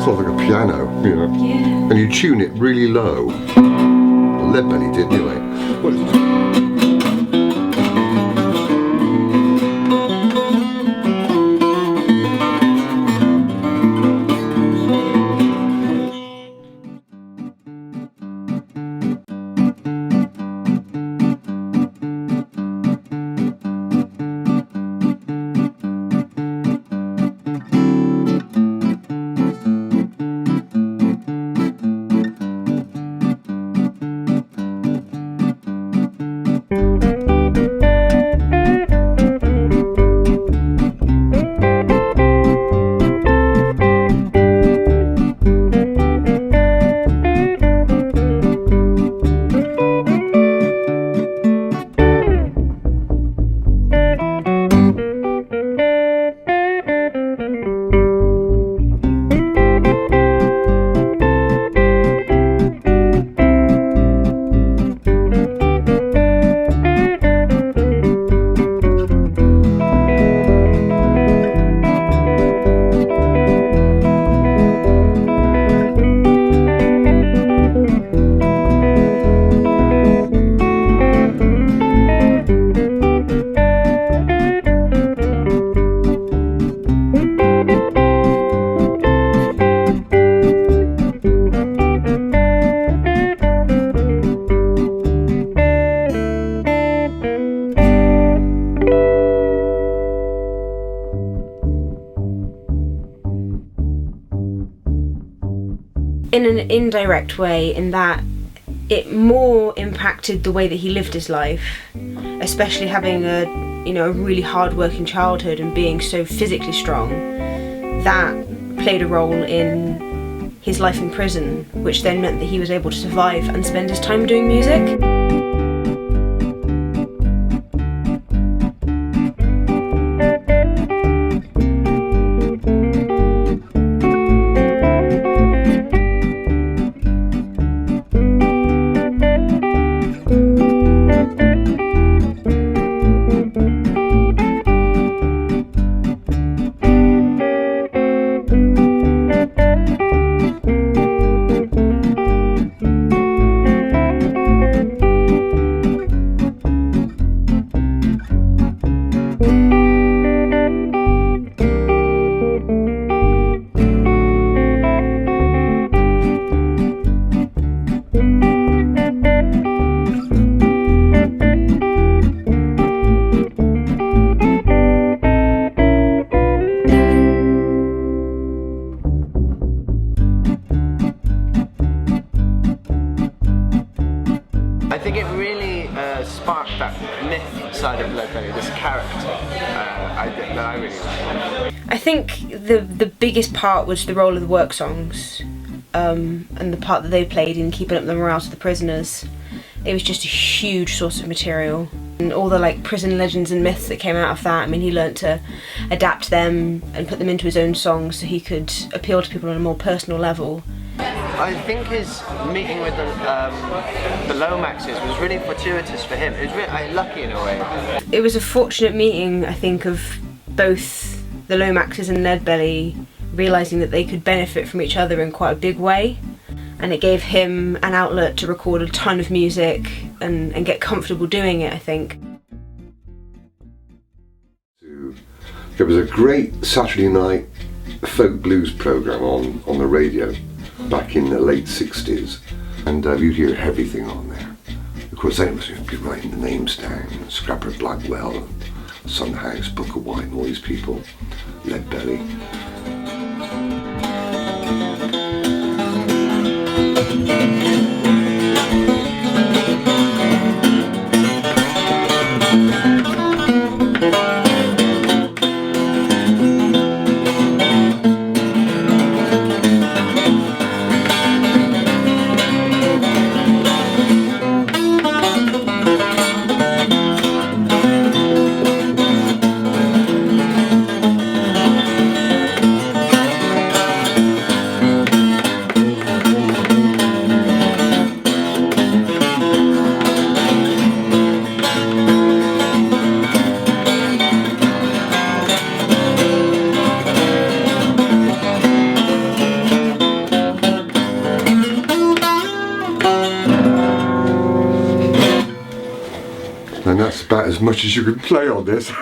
sort of like a piano, you know. Yeah. And you tune it really low. Well, Ledbetter did anyway. What is it? In an indirect way, in that it more impacted the way that he lived his life, especially having a really hard-working childhood and being so physically strong. That played a role in his life in prison, which then meant that he was able to survive and spend his time doing music. I think it really sparked that myth side of Ledbetter, this character that I really like. I think the biggest part was the role of the work songs, and the part that they played in keeping up the morale of the prisoners. It was just a huge source of material, and all the prison legends and myths that came out of that. I mean, he learnt to adapt them and put them into his own songs so he could appeal to people on a more personal level. I think his meeting with the Lomaxes was really fortuitous for him. It was really lucky in a way. It was a fortunate meeting, I think, of both the Lomaxes and Ledbetter realising that they could benefit from each other in quite a big way, and it gave him an outlet to record a ton of music and get comfortable doing it, I think. There was a great Saturday night folk blues programme on the radio back in the late 60s, and you'd hear everything on there. Of course, then it was people writing the names down, Scrapper Blackwell, Sunhouse, Booker White, and all these people, Ledbetter. much as you can play on this.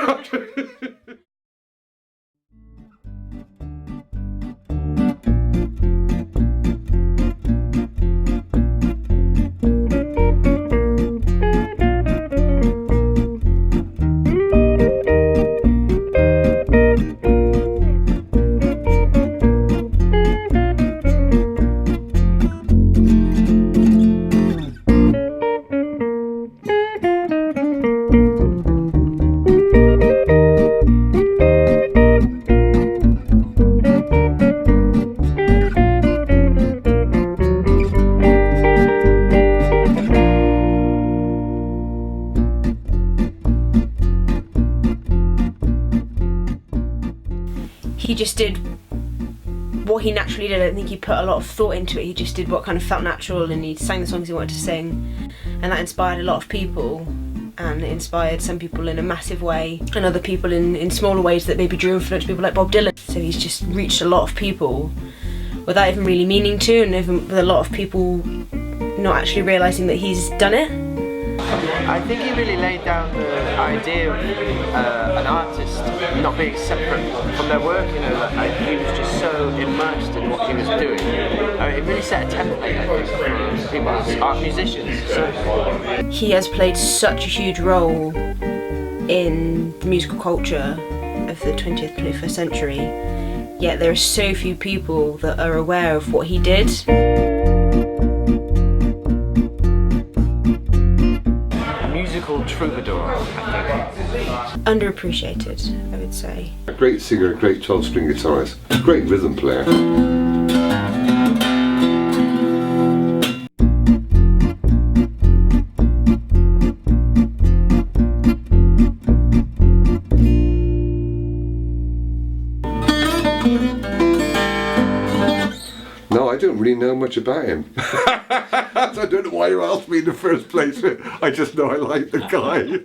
He just did what he naturally did. I don't think he put a lot of thought into it. He just did what kind of felt natural, and he sang the songs he wanted to sing, and that inspired a lot of people, and it inspired some people in a massive way and other people in smaller ways that maybe drew influence, people like Bob Dylan. So he's just reached a lot of people without even really meaning to, and even with a lot of people not actually realising that he's done it. I think he really laid down the idea of an artist not being separate from their work, you know, that he was just so immersed in what he was doing. It really set a template, I think, for people as art musicians. So. He has played such a huge role in the musical culture of the 20th, 21st century, yet there are so few people that are aware of what he did. Musical troubadour, I think. Underappreciated, I would say. A great singer, a great 12-string guitarist, great rhythm player. No, I don't really know much about him. I don't know why you asked me in the first place. I just know I like the guy.